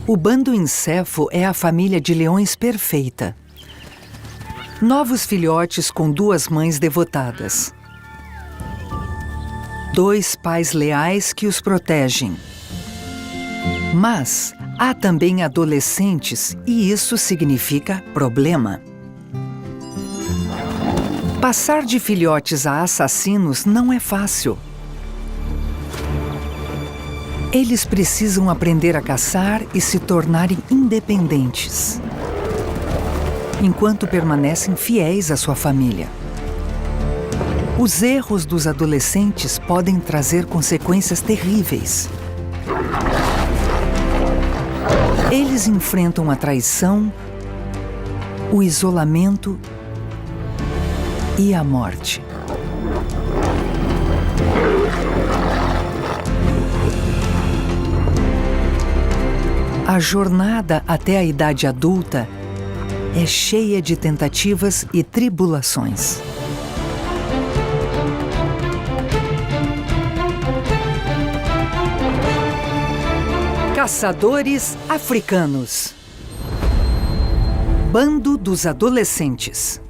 O bando Incefo é a família de leões perfeita. Novos filhotes com 2 mães devotadas. 2 pais leais que os protegem. Mas há também adolescentes e isso significa problema. Passar de filhotes a assassinos não é fácil. Eles precisam aprender a caçar e se tornarem independentes, enquanto permanecem fiéis à sua família. Os erros dos adolescentes podem trazer consequências terríveis. Eles enfrentam a traição, o isolamento e a morte. A jornada até a idade adulta é cheia de tentativas e tribulações. Caçadores africanos. Bando dos adolescentes.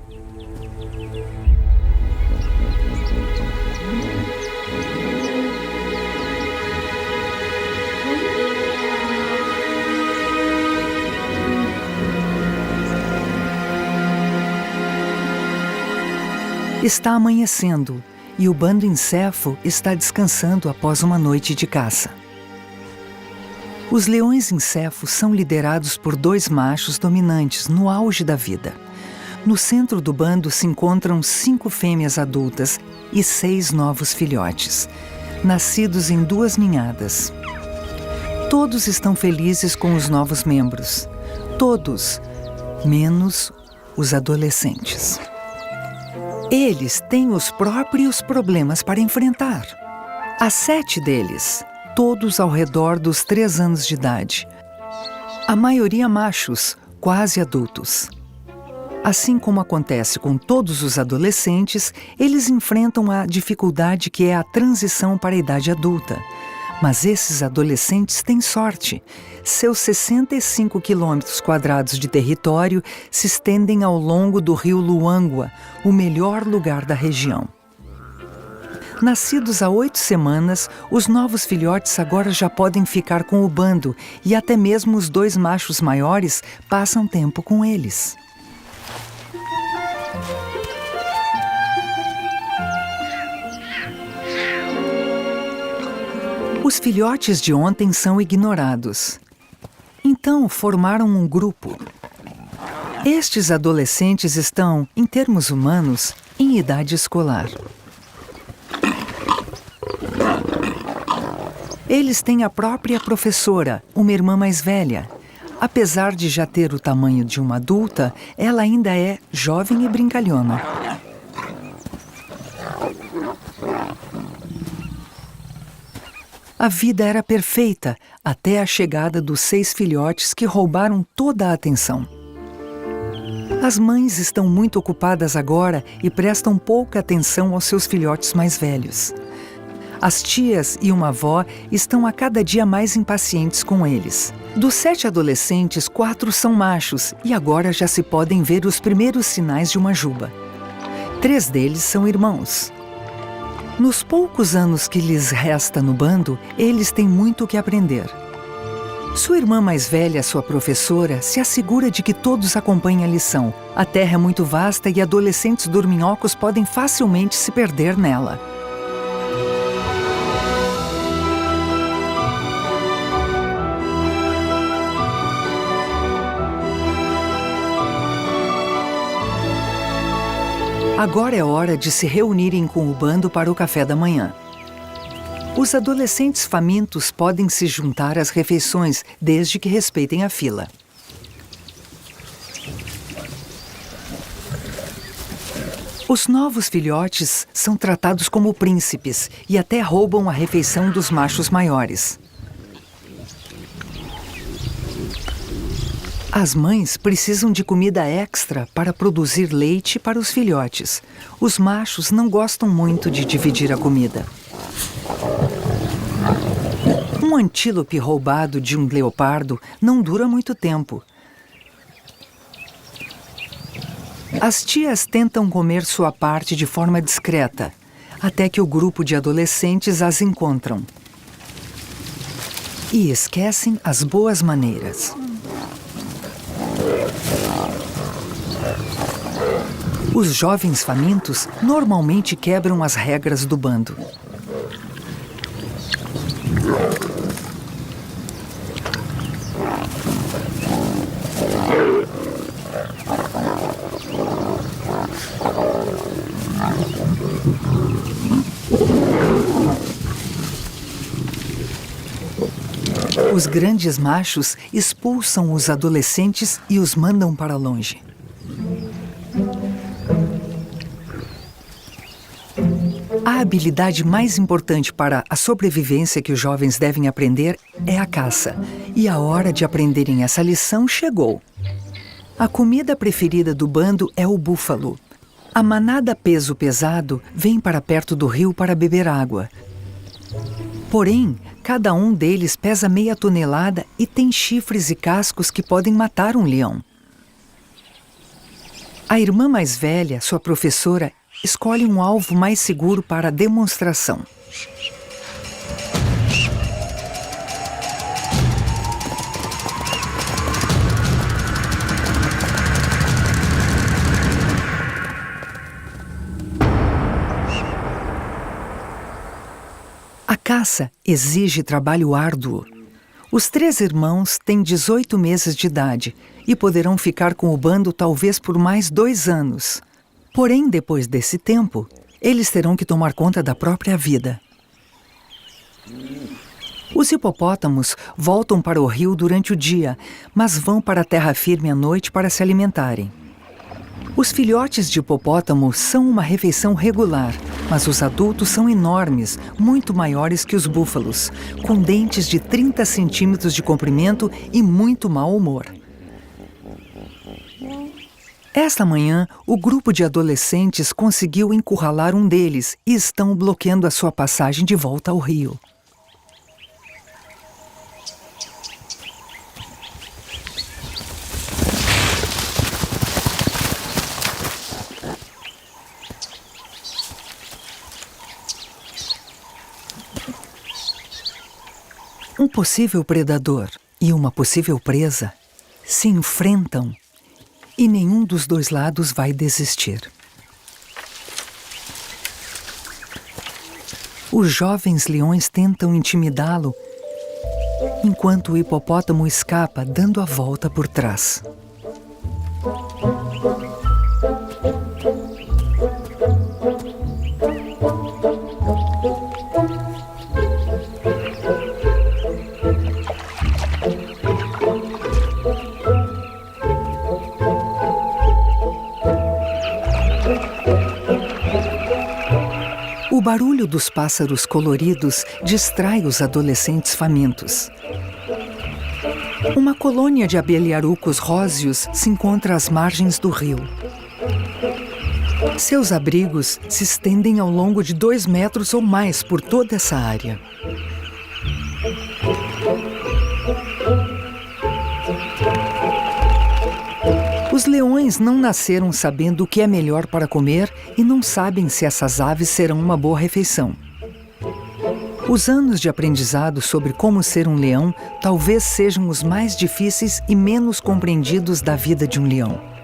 Está amanhecendo e o bando Incefo está descansando após uma noite de caça. Os leões Incefo são liderados por 2 machos dominantes no auge da vida. No centro do bando se encontram 5 fêmeas adultas e 6 novos filhotes, nascidos em 2 ninhadas. Todos estão felizes com os novos membros. Todos, menos os adolescentes. Eles têm os próprios problemas para enfrentar. Há 7 deles, todos ao redor dos 3 anos de idade. A maioria machos, quase adultos. Assim como acontece com todos os adolescentes, eles enfrentam a dificuldade que é a transição para a idade adulta. Mas esses adolescentes têm sorte. Seus 65 quilômetros quadrados de território se estendem ao longo do rio Luangwa, o melhor lugar da região. Nascidos há 8 semanas, os novos filhotes agora já podem ficar com o bando e até mesmo os 2 machos maiores passam tempo com eles. Os filhotes de ontem são ignorados. Então formaram um grupo. Estes adolescentes estão, em termos humanos, em idade escolar. Eles têm a própria professora, uma irmã mais velha. Apesar de já ter o tamanho de uma adulta, ela ainda é jovem e brincalhona. A vida era perfeita até a chegada dos 6 filhotes que roubaram toda a atenção. As mães estão muito ocupadas agora e prestam pouca atenção aos seus filhotes mais velhos. As tias e uma avó estão a cada dia mais impacientes com eles. Dos 7 adolescentes, 4 são machos e agora já se podem ver os primeiros sinais de uma juba. 3 deles são irmãos. Nos poucos anos que lhes resta no bando, eles têm muito o que aprender. Sua irmã mais velha, sua professora, se assegura de que todos acompanhem a lição. A terra é muito vasta e adolescentes dorminhocos podem facilmente se perder nela. Agora é hora de se reunirem com o bando para o café da manhã. Os adolescentes famintos podem se juntar às refeições, desde que respeitem a fila. Os novos filhotes são tratados como príncipes e até roubam a refeição dos machos maiores. As mães precisam de comida extra para produzir leite para os filhotes. Os machos não gostam muito de dividir a comida. Um antílope roubado de um leopardo não dura muito tempo. As tias tentam comer sua parte de forma discreta, até que o grupo de adolescentes as encontram. E esquecem as boas maneiras. Os jovens famintos normalmente quebram as regras do bando. Os grandes machos expulsam os adolescentes e os mandam para longe. A habilidade mais importante para a sobrevivência que os jovens devem aprender é a caça. E a hora de aprenderem essa lição chegou. A comida preferida do bando é o búfalo. A manada peso pesado vem para perto do rio para beber água. Porém, cada um deles pesa meia tonelada e tem chifres e cascos que podem matar um leão. A irmã mais velha, sua professora, escolhe um alvo mais seguro para a demonstração. A caça exige trabalho árduo. Os 3 irmãos têm 18 meses de idade e poderão ficar com o bando talvez por mais 2 anos. Porém, depois desse tempo, eles terão que tomar conta da própria vida. Os hipopótamos voltam para o rio durante o dia, mas vão para a terra firme à noite para se alimentarem. Os filhotes de hipopótamo são uma refeição regular, mas os adultos são enormes, muito maiores que os búfalos, com dentes de 30 centímetros de comprimento e muito mau humor. Esta manhã, o grupo de adolescentes conseguiu encurralar um deles e estão bloqueando a sua passagem de volta ao rio. Um possível predador e uma possível presa se enfrentam e nenhum dos 2 lados vai desistir. Os jovens leões tentam intimidá-lo, enquanto o hipopótamo escapa dando a volta por trás. O barulho dos pássaros coloridos distrai os adolescentes famintos. Uma colônia de abelharucos róseos se encontra às margens do rio. Seus abrigos se estendem ao longo de 2 metros ou mais por toda essa área. Os leões não nasceram sabendo o que é melhor para comer e não sabem se essas aves serão uma boa refeição. Os anos de aprendizado sobre como ser um leão talvez sejam os mais difíceis e menos compreendidos da vida de um leão.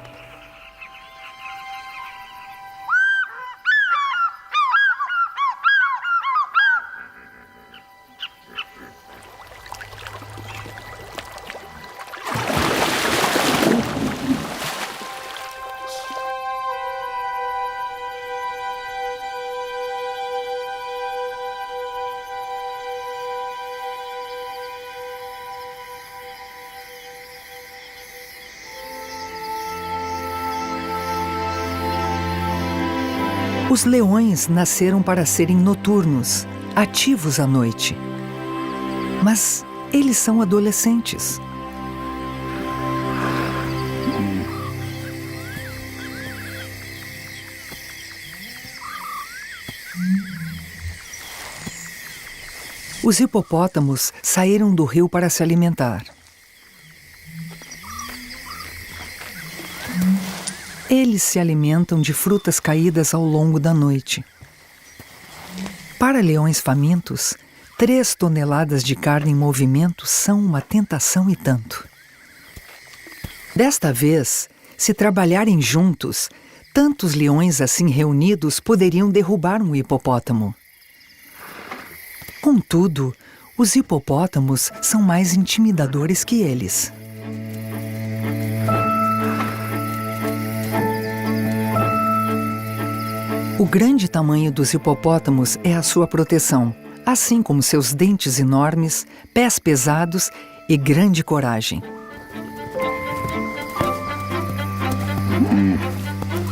Os leões nasceram para serem noturnos, ativos à noite. Mas eles são adolescentes. Os hipopótamos saíram do rio para se alimentar. Eles se alimentam de frutas caídas ao longo da noite. Para leões famintos, 3 toneladas de carne em movimento são uma tentação e tanto. Desta vez, se trabalharem juntos, tantos leões assim reunidos poderiam derrubar um hipopótamo. Contudo, os hipopótamos são mais intimidadores que eles. O grande tamanho dos hipopótamos é a sua proteção, assim como seus dentes enormes, pés pesados e grande coragem.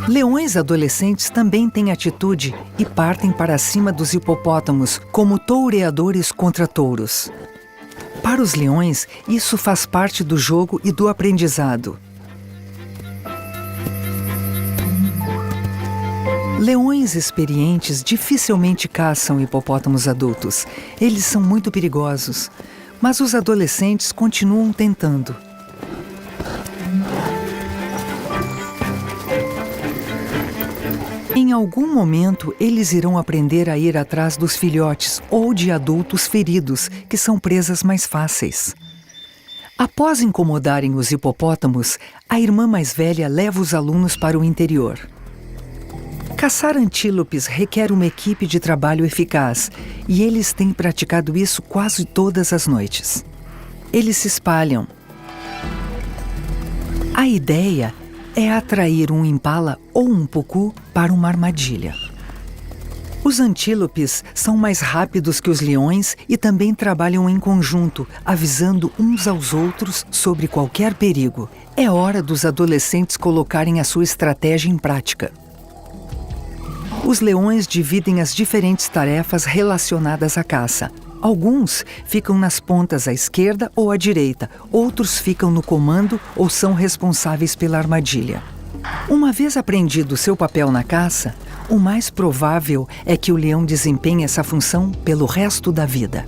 Leões adolescentes também têm atitude e partem para cima dos hipopótamos como toureadores contra touros. Para os leões, isso faz parte do jogo e do aprendizado. Leões experientes dificilmente caçam hipopótamos adultos. Eles são muito perigosos, mas os adolescentes continuam tentando. Em algum momento, eles irão aprender a ir atrás dos filhotes ou de adultos feridos, que são presas mais fáceis. Após incomodarem os hipopótamos, a irmã mais velha leva os alunos para o interior. Caçar antílopes requer uma equipe de trabalho eficaz, e eles têm praticado isso quase todas as noites. Eles se espalham. A ideia é atrair um impala ou um pucu para uma armadilha. Os antílopes são mais rápidos que os leões e também trabalham em conjunto, avisando uns aos outros sobre qualquer perigo. É hora dos adolescentes colocarem a sua estratégia em prática. Os leões dividem as diferentes tarefas relacionadas à caça. Alguns ficam nas pontas à esquerda ou à direita, outros ficam no comando ou são responsáveis pela armadilha. Uma vez aprendido seu papel na caça, o mais provável é que o leão desempenhe essa função pelo resto da vida.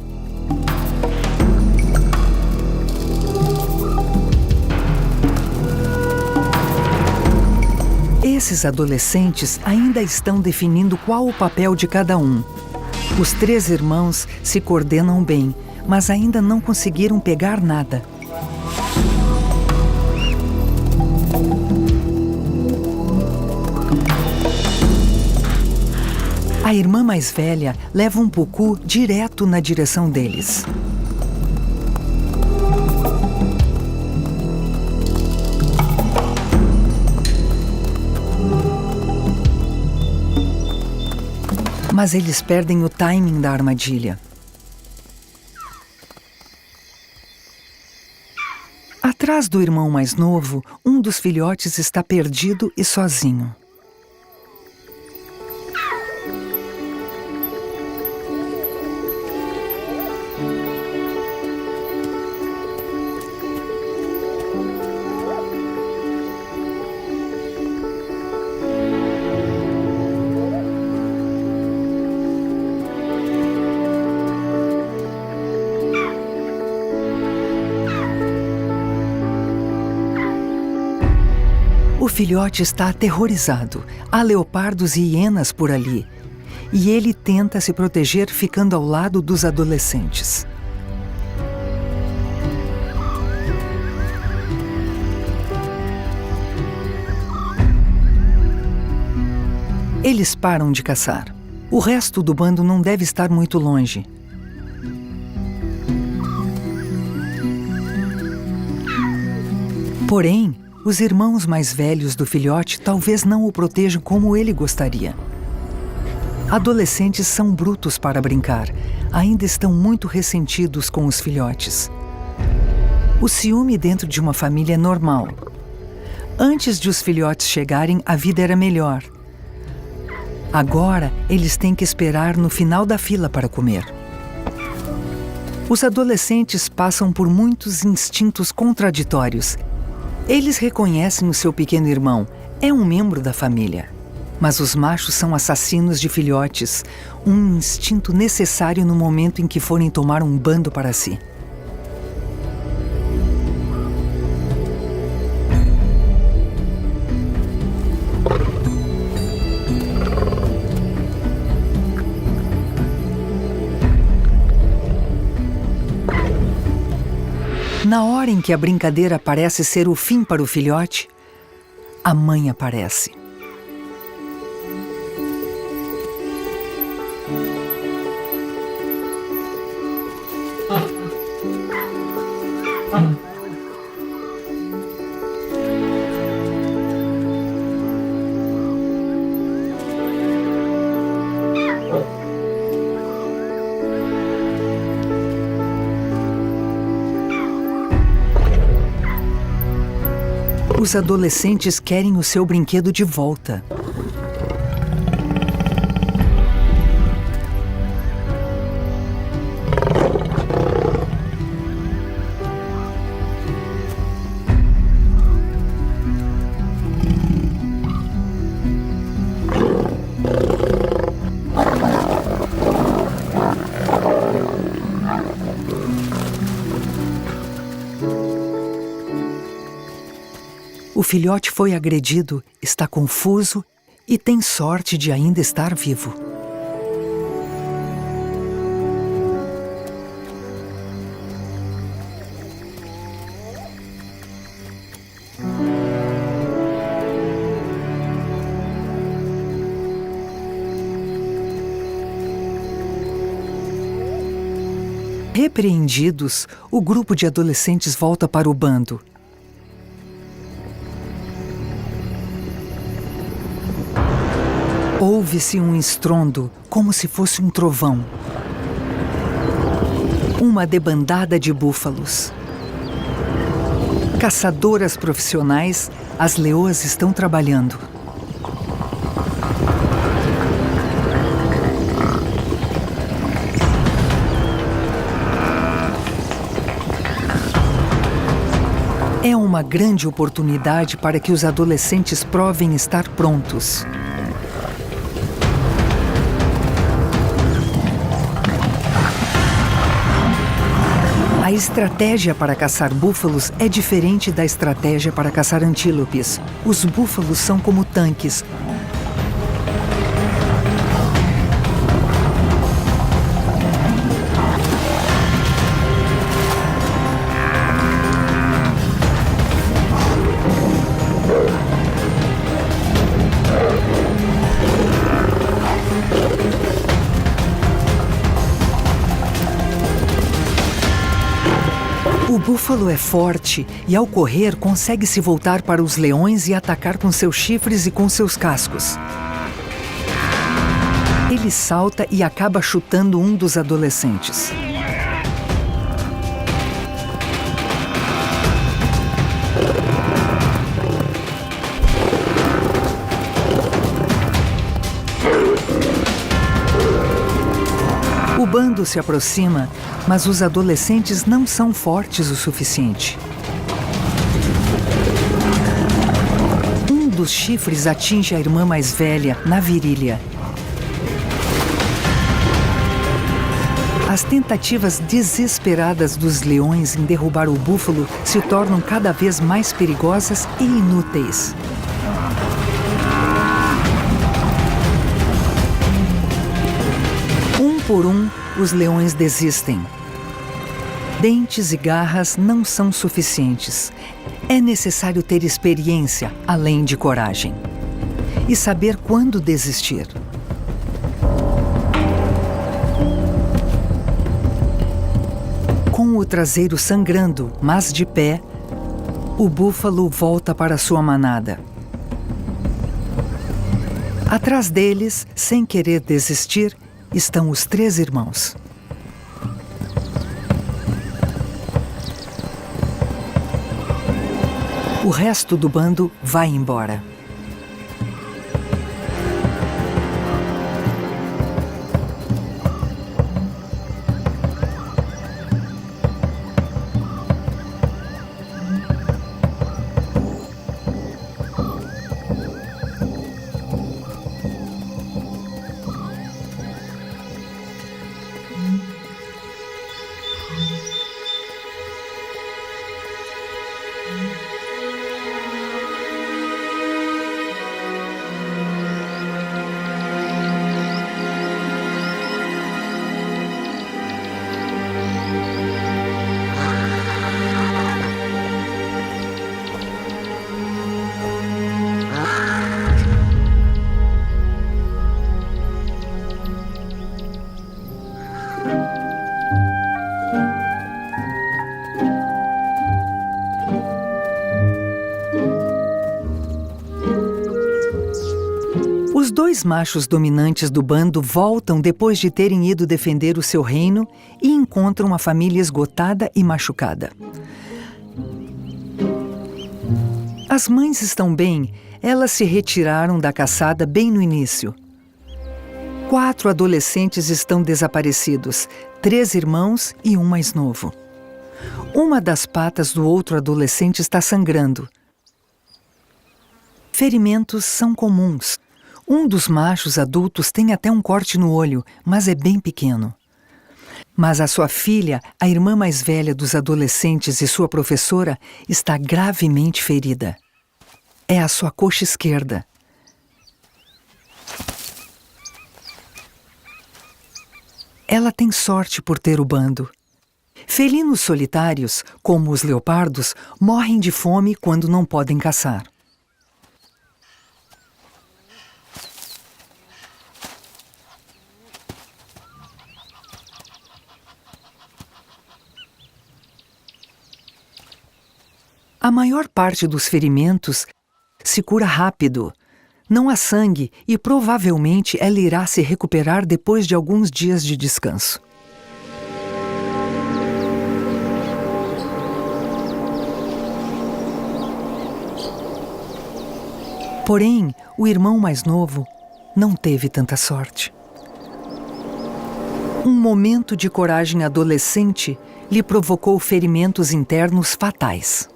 Esses adolescentes ainda estão definindo qual o papel de cada um. Os 3 irmãos se coordenam bem, mas ainda não conseguiram pegar nada. A irmã mais velha leva um pucu direto na direção deles. Mas eles perdem o timing da armadilha. Atrás do irmão mais novo, um dos filhotes está perdido e sozinho. O filhote está aterrorizado. Há leopardos e hienas por ali. E ele tenta se proteger ficando ao lado dos adolescentes. Eles param de caçar. O resto do bando não deve estar muito longe. Porém, os irmãos mais velhos do filhote talvez não o protejam como ele gostaria. Adolescentes são brutos para brincar, ainda estão muito ressentidos com os filhotes. O ciúme dentro de uma família é normal. Antes de os filhotes chegarem, a vida era melhor. Agora, eles têm que esperar no final da fila para comer. Os adolescentes passam por muitos instintos contraditórios. Eles reconhecem o seu pequeno irmão, é um membro da família. Mas os machos são assassinos de filhotes, um instinto necessário no momento em que forem tomar um bando para si. Na hora em que a brincadeira parece ser o fim para o filhote, a mãe aparece. Os adolescentes querem o seu brinquedo de volta. O filhote foi agredido, está confuso e tem sorte de ainda estar vivo. Repreendidos, o grupo de adolescentes volta para o bando. Ouve-se um estrondo, como se fosse um trovão. Uma debandada de búfalos. Caçadoras profissionais, as leoas estão trabalhando. É uma grande oportunidade para que os adolescentes provem estar prontos. A estratégia para caçar búfalos é diferente da estratégia para caçar antílopes. Os búfalos são como tanques. O búfalo é forte e, ao correr, consegue se voltar para os leões e atacar com seus chifres e com seus cascos. Ele salta e acaba chutando um dos adolescentes. O bando se aproxima, mas os adolescentes não são fortes o suficiente. Um dos chifres atinge a irmã mais velha na virilha. As tentativas desesperadas dos leões em derrubar o búfalo se tornam cada vez mais perigosas e inúteis. Um por um, os leões desistem. Dentes e garras não são suficientes. É necessário ter experiência, além de coragem. E saber quando desistir. Com o traseiro sangrando, mas de pé, o búfalo volta para sua manada. Atrás deles, sem querer desistir, estão os 3 irmãos. O resto do bando vai embora. dois machos dominantes do bando voltam depois de terem ido defender o seu reino e encontram a família esgotada e machucada. As mães estão bem, elas se retiraram da caçada bem no início. 4 adolescentes estão desaparecidos, 3 irmãos e um mais novo. Uma das patas do outro adolescente está sangrando. Ferimentos são comuns. Um dos machos adultos tem até um corte no olho, mas é bem pequeno. Mas a sua filha, a irmã mais velha dos adolescentes e sua professora, está gravemente ferida. É a sua coxa esquerda. Ela tem sorte por ter o bando. Felinos solitários, como os leopardos, morrem de fome quando não podem caçar. A maior parte dos ferimentos se cura rápido. Não há sangue e provavelmente ela irá se recuperar depois de alguns dias de descanso. Porém, o irmão mais novo não teve tanta sorte. Um momento de coragem adolescente lhe provocou ferimentos internos fatais.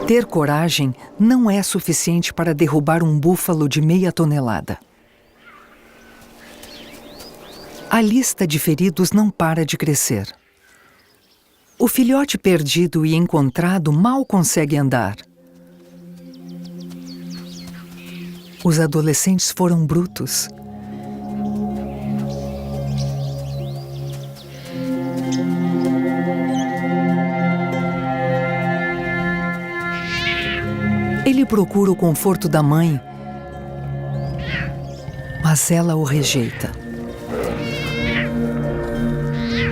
Ter coragem não é suficiente para derrubar um búfalo de meia tonelada. A lista de feridos não para de crescer. O filhote perdido e encontrado mal consegue andar. Os adolescentes foram brutos. Ele procura o conforto da mãe, mas ela o rejeita.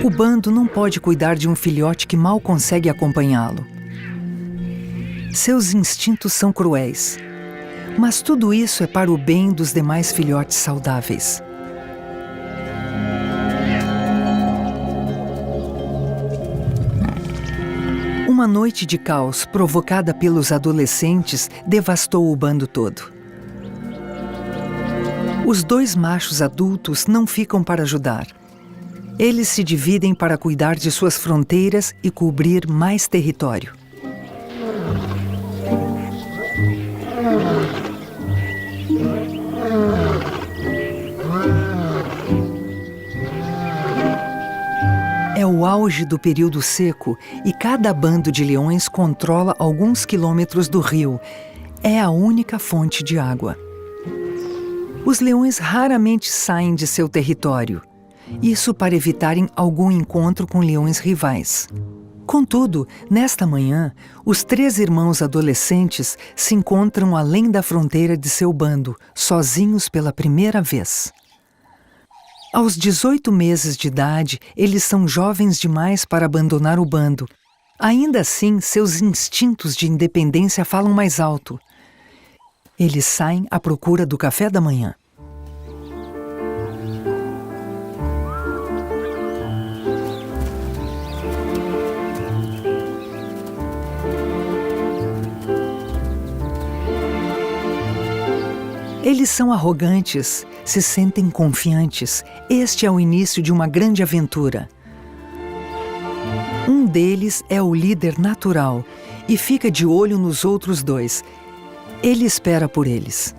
O bando não pode cuidar de um filhote que mal consegue acompanhá-lo. Seus instintos são cruéis, mas tudo isso é para o bem dos demais filhotes saudáveis. Uma noite de caos provocada pelos adolescentes devastou o bando todo. Os 2 machos adultos não ficam para ajudar. Eles se dividem para cuidar de suas fronteiras e cobrir mais território. É o auge do período seco e cada bando de leões controla alguns quilômetros do rio. É a única fonte de água. Os leões raramente saem de seu território. Isso para evitarem algum encontro com leões rivais. Contudo, nesta manhã, os 3 irmãos adolescentes se encontram além da fronteira de seu bando, sozinhos pela primeira vez. Aos 18 meses de idade, eles são jovens demais para abandonar o bando. Ainda assim, seus instintos de independência falam mais alto. Eles saem à procura do café da manhã. Eles são arrogantes, se sentem confiantes. Este é o início de uma grande aventura. Um deles é o líder natural e fica de olho nos outros 2. Ele espera por eles.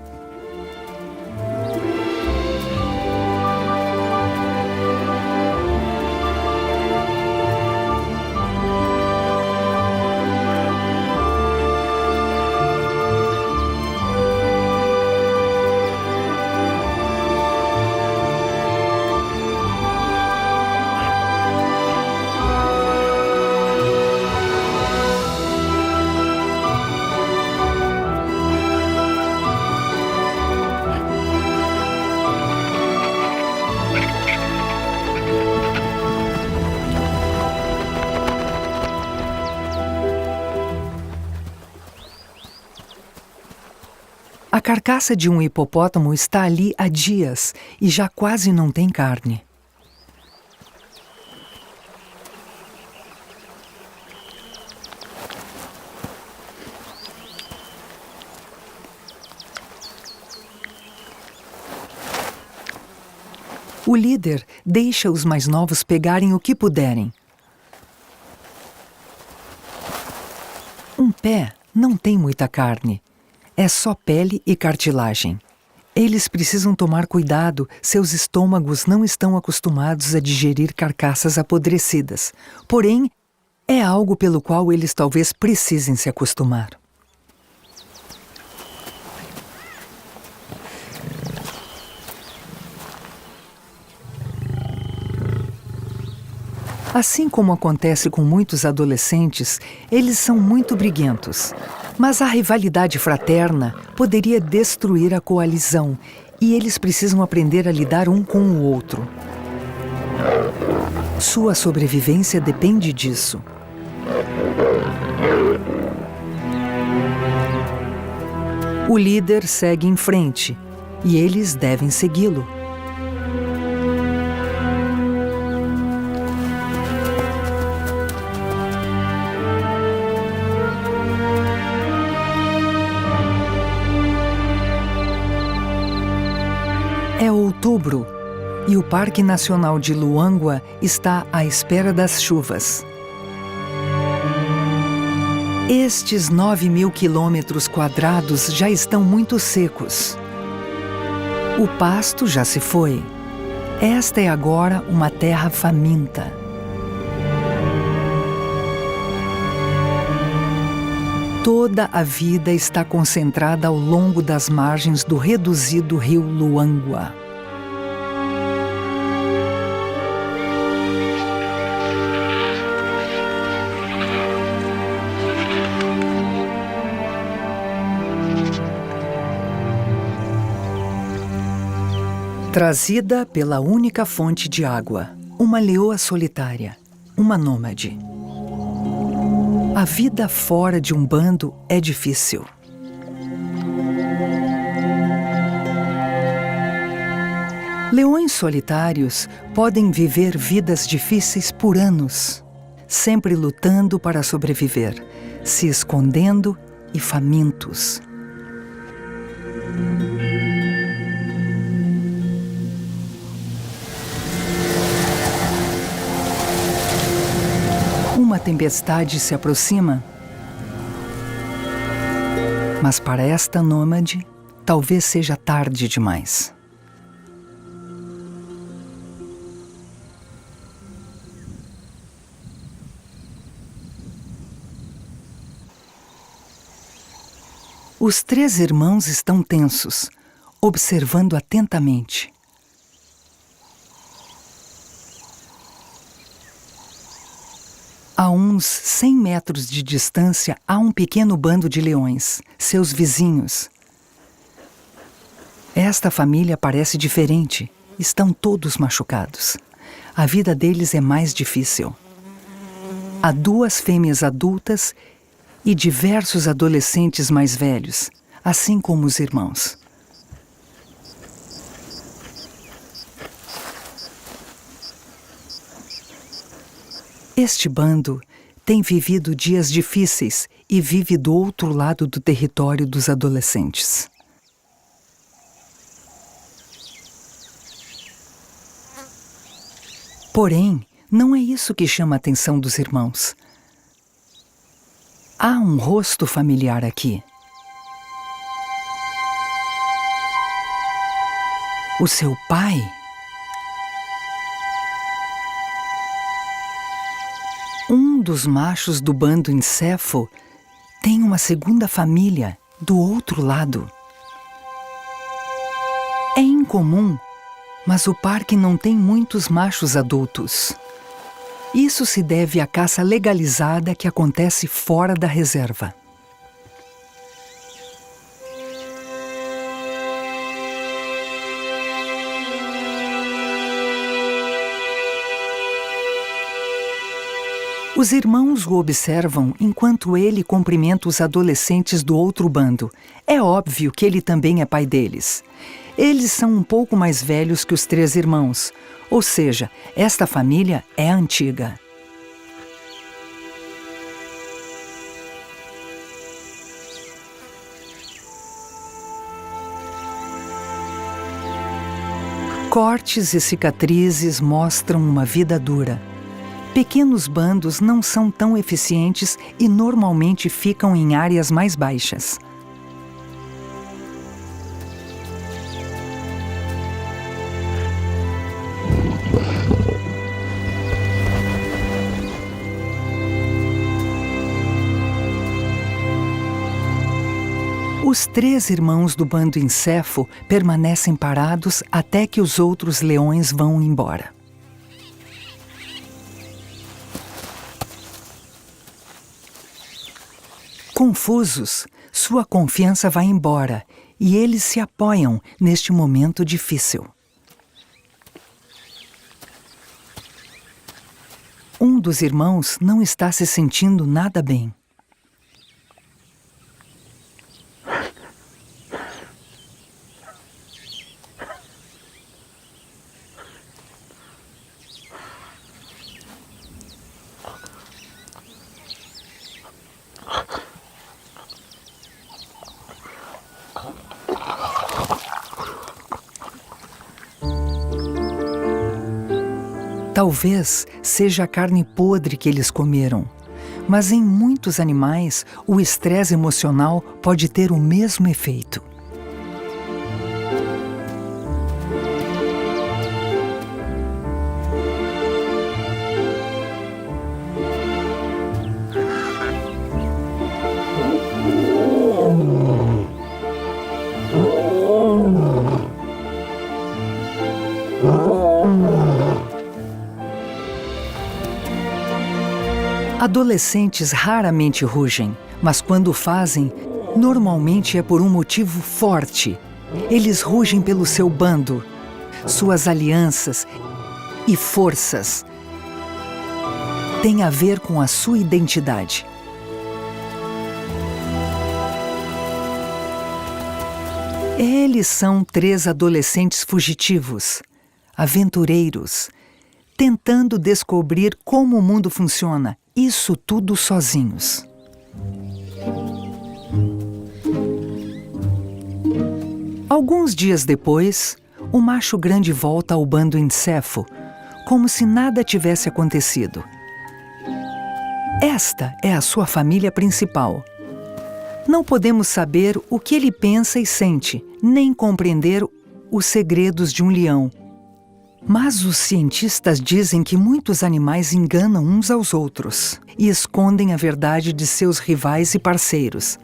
A carcaça de um hipopótamo está ali há dias e já quase não tem carne. O líder deixa os mais novos pegarem o que puderem. Um pé não tem muita carne. É só pele e cartilagem. Eles precisam tomar cuidado, seus estômagos não estão acostumados a digerir carcaças apodrecidas. Porém, é algo pelo qual eles talvez precisem se acostumar. Assim como acontece com muitos adolescentes, eles são muito briguentos. Mas a rivalidade fraterna poderia destruir a coalizão e eles precisam aprender a lidar um com o outro. Sua sobrevivência depende disso. O líder segue em frente e eles devem segui-lo. É outubro e o Parque Nacional de Luangwa está à espera das chuvas. Estes 9.000 quilômetros quadrados já estão muito secos. O pasto já se foi. Esta é agora uma terra faminta. Toda a vida está concentrada ao longo das margens do reduzido rio Luangwa. Trazida pela única fonte de água, uma leoa solitária, uma nômade. A vida fora de um bando é difícil. Leões solitários podem viver vidas difíceis por anos, sempre lutando para sobreviver, se escondendo e famintos. Uma tempestade se aproxima, mas para esta nômade, talvez seja tarde demais. Os 3 irmãos estão tensos, observando atentamente. A uns 100 metros de distância há um pequeno bando de leões, seus vizinhos. Esta família parece diferente. Estão todos machucados. A vida deles é mais difícil. Há 2 fêmeas adultas e diversos adolescentes mais velhos, assim como os irmãos. Este bando tem vivido dias difíceis e vive do outro lado do território dos adolescentes. Porém, não é isso que chama a atenção dos irmãos. Há um rosto familiar aqui. O seu pai? Um dos machos do bando Encefo tem uma segunda família do outro lado. É incomum, mas o parque não tem muitos machos adultos. Isso se deve à caça legalizada que acontece fora da reserva. Os irmãos o observam enquanto ele cumprimenta os adolescentes do outro bando. É óbvio que ele também é pai deles. Eles são um pouco mais velhos que os 3 irmãos, ou seja, esta família é antiga. Cortes e cicatrizes mostram uma vida dura. Pequenos bandos não são tão eficientes e normalmente ficam em áreas mais baixas. Os 3 irmãos do bando Encéfo permanecem parados até que os outros leões vão embora. Confusos, sua confiança vai embora e eles se apoiam neste momento difícil. Um dos irmãos não está se sentindo nada bem. Talvez seja a carne podre que eles comeram, mas em muitos animais o estresse emocional pode ter o mesmo efeito. Adolescentes raramente rugem, mas quando o fazem, normalmente é por um motivo forte. Eles rugem pelo seu bando, suas alianças e forças. Tem a ver com a sua identidade. Eles são 3 adolescentes fugitivos, aventureiros, tentando descobrir como o mundo funciona. Isso tudo sozinhos. Alguns dias depois, o macho grande volta ao bando Encéfo, como se nada tivesse acontecido. Esta é a sua família principal. Não podemos saber o que ele pensa e sente, nem compreender os segredos de um leão. Mas os cientistas dizem que muitos animais enganam uns aos outros e escondem a verdade de seus rivais e parceiros.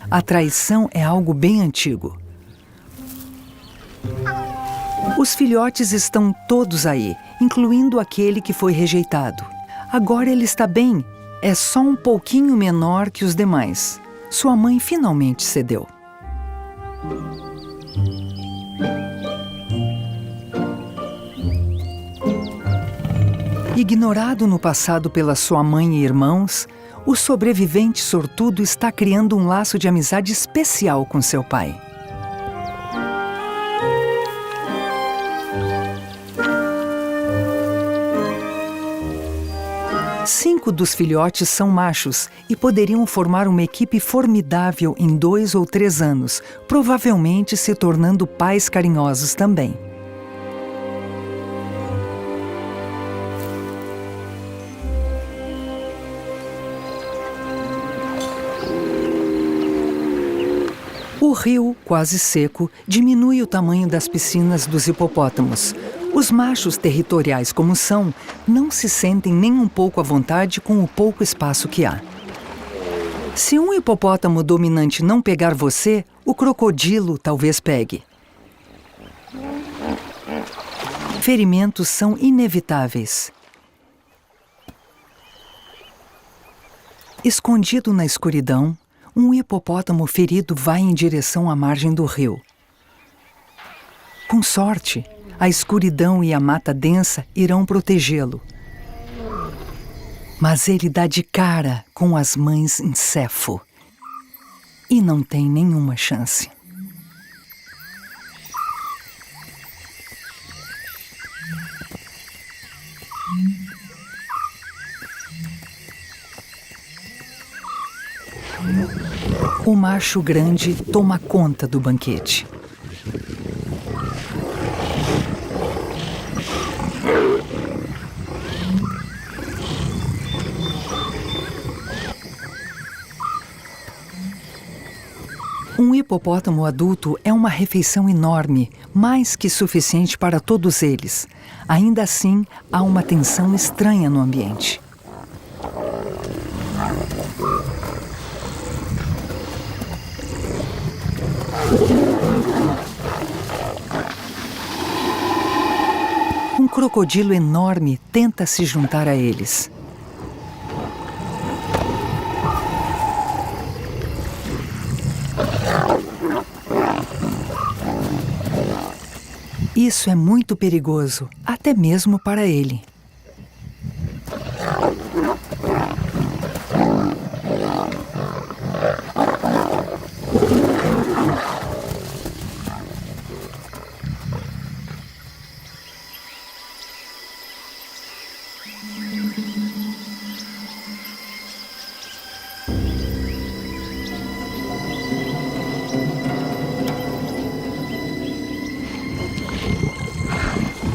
A traição é algo bem antigo. Os filhotes estão todos aí, incluindo aquele que foi rejeitado. Agora ele está bem, é só um pouquinho menor que os demais. Sua mãe finalmente cedeu. Ignorado no passado pela sua mãe e irmãos, o sobrevivente sortudo está criando um laço de amizade especial com seu pai. Cinco dos filhotes são machos e poderiam formar uma equipe formidável em 2 ou 3 anos, provavelmente se tornando pais carinhosos também. O rio, quase seco, diminui o tamanho das piscinas dos hipopótamos. Os machos territoriais como são, não se sentem nem um pouco à vontade com o pouco espaço que há. Se um hipopótamo dominante não pegar você, o crocodilo talvez pegue. Ferimentos são inevitáveis. Escondido na escuridão, um hipopótamo ferido vai em direção à margem do rio. Com sorte, a escuridão e a mata densa irão protegê-lo. Mas ele dá de cara com as mães Encéfo e não tem nenhuma chance. O macho grande toma conta do banquete. Um hipopótamo adulto é uma refeição enorme, mais que suficiente para todos eles. Ainda assim, há uma tensão estranha no ambiente. Um crocodilo enorme tenta se juntar a eles. Isso é muito perigoso, até mesmo para ele.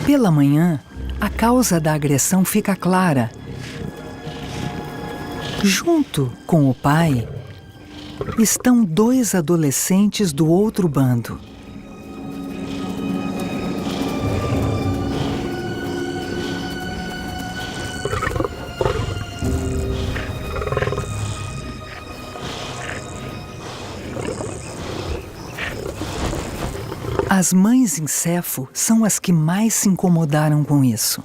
Pela manhã, a causa da agressão fica clara. Junto com o pai, estão 2 adolescentes do outro bando. As mães Encéfo são as que mais se incomodaram com isso.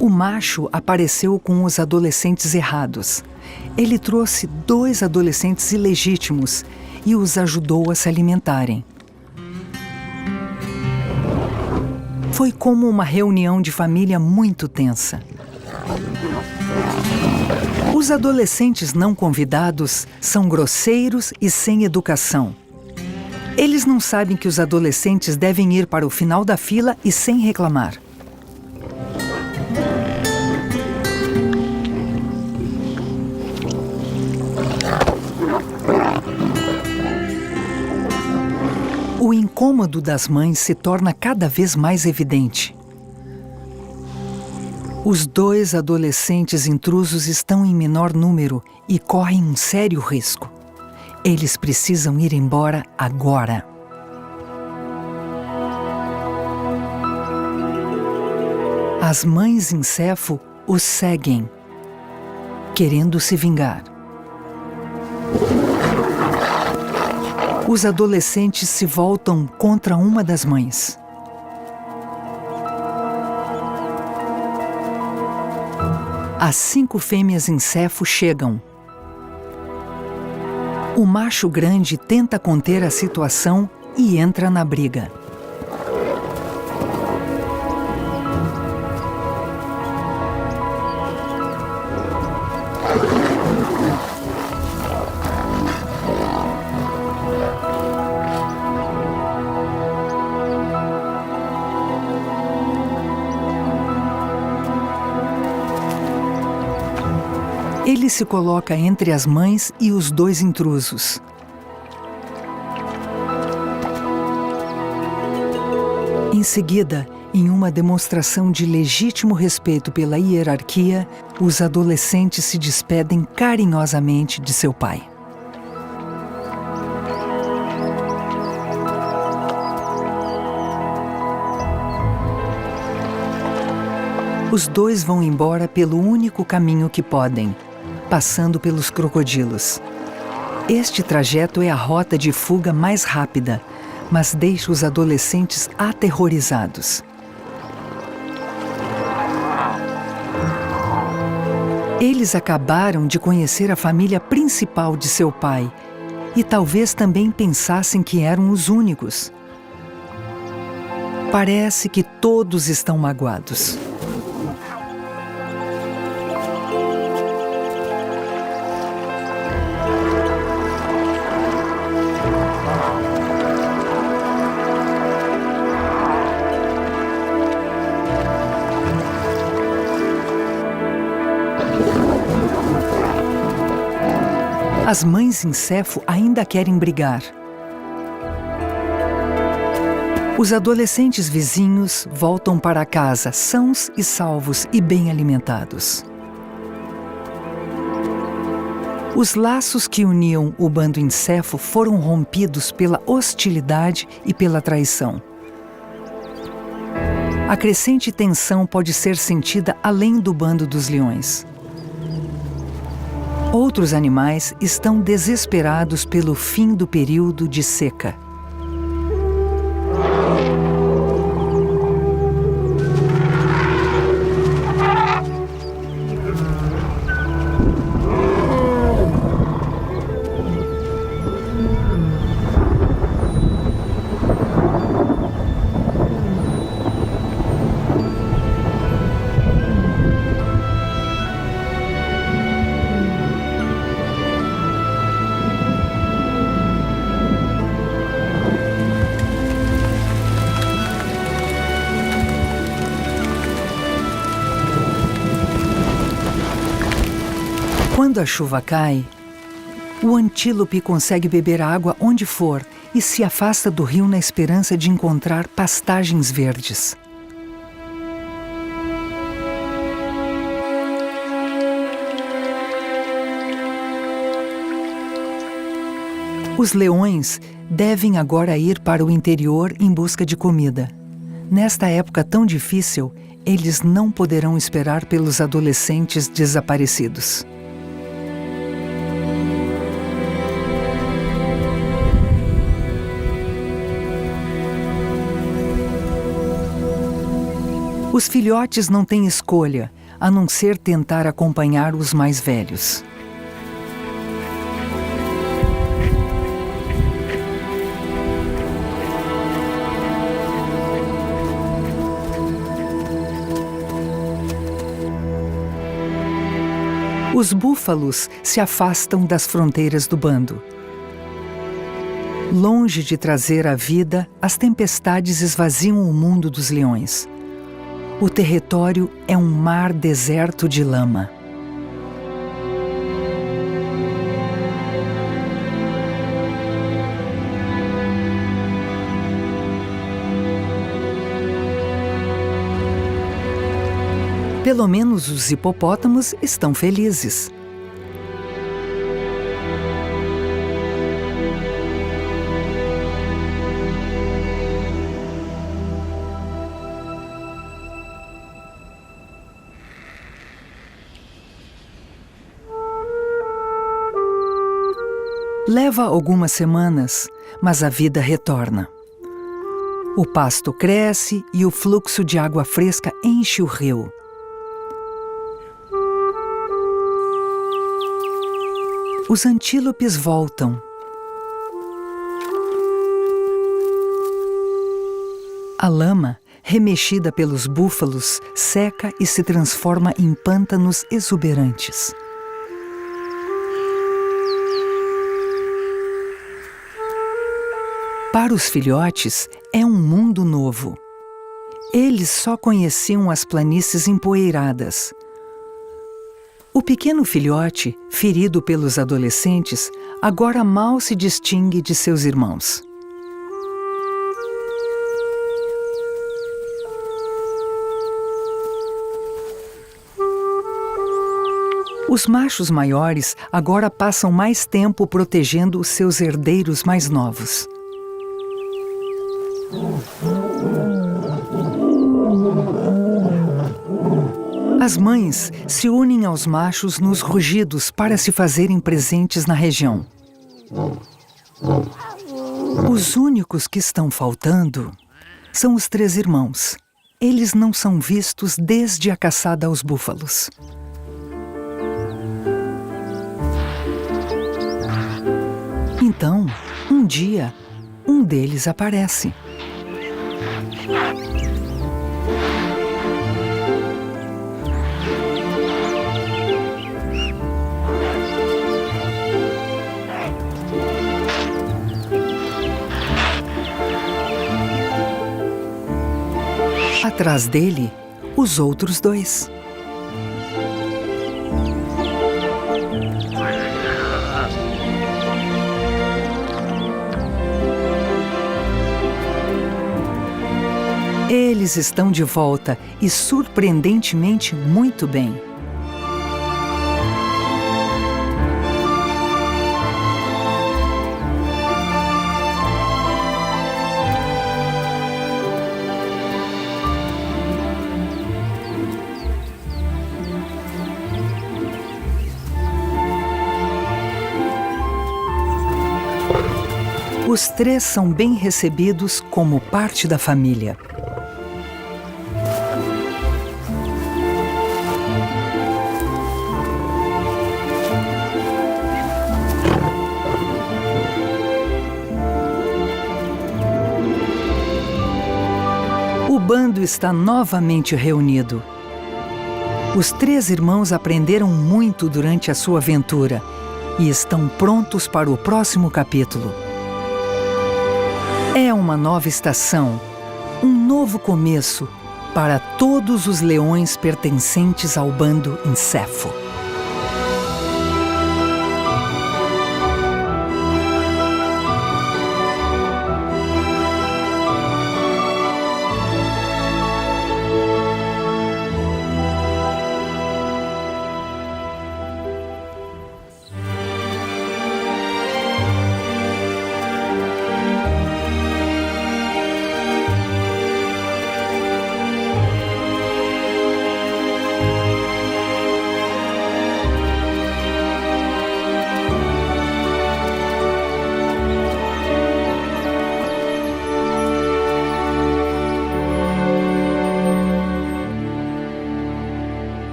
O macho apareceu com os adolescentes errados. Ele trouxe 2 adolescentes ilegítimos e os ajudou a se alimentarem. Foi como uma reunião de família muito tensa. Os adolescentes não convidados são grosseiros e sem educação. Eles não sabem que os adolescentes devem ir para o final da fila e sem reclamar. O incômodo das mães se torna cada vez mais evidente. Os 2 adolescentes intrusos estão em menor número e correm um sério risco. Eles precisam ir embora agora. As mães Encéfo os seguem, querendo se vingar. Os adolescentes se voltam contra uma das mães. As 5 fêmeas Encéfo chegam. O macho grande tenta conter a situação e entra na briga. Ele se coloca entre as mães e os 2 intrusos. Em seguida, em uma demonstração de legítimo respeito pela hierarquia, os adolescentes se despedem carinhosamente de seu pai. Os 2 vão embora pelo único caminho que podem, passando pelos crocodilos. Este trajeto é a rota de fuga mais rápida, mas deixa os adolescentes aterrorizados. Eles acabaram de conhecer a família principal de seu pai E talvez também pensassem que eram os únicos. Parece que todos estão magoados. As mães em Céfo ainda querem brigar. Os adolescentes vizinhos voltam para casa sãos e salvos e bem alimentados. Os laços que uniam o bando em Céfo foram rompidos pela hostilidade e pela traição. A crescente tensão pode ser sentida além do bando dos leões. Outros animais estão desesperados pelo fim do período de seca. Quando a chuva cai, o antílope consegue beber água onde for e se afasta do rio na esperança de encontrar pastagens verdes. Os leões devem agora ir para o interior em busca de comida. Nesta época tão difícil, eles não poderão esperar pelos adolescentes desaparecidos. Os filhotes não têm escolha, a não ser tentar acompanhar os mais velhos. Os búfalos se afastam das fronteiras do bando. Longe de trazer a vida, as tempestades esvaziam o mundo dos leões. O território é um mar deserto de lama. Pelo menos os hipopótamos estão felizes. Leva algumas semanas, mas a vida retorna. O pasto cresce e o fluxo de água fresca enche o rio. Os antílopes voltam. A lama, remexida pelos búfalos, seca e se transforma em pântanos exuberantes. Para os filhotes, é um mundo novo. Eles só conheciam as planícies empoeiradas. O pequeno filhote, ferido pelos adolescentes, agora mal se distingue de seus irmãos. Os machos maiores agora passam mais tempo protegendo os seus herdeiros mais novos. As mães se unem aos machos nos rugidos para se fazerem presentes na região. Os únicos que estão faltando são os 3 irmãos. Eles não são vistos desde a caçada aos búfalos. Então, um dia, um deles aparece. Atrás dele, os outros dois. Eles estão de volta e surpreendentemente muito bem. Os três são bem recebidos como parte da família. O bando está novamente reunido. Os três irmãos aprenderam muito durante a sua aventura e estão prontos para o próximo capítulo. É uma nova estação, um novo começo para todos os leões pertencentes ao bando Encéfalo.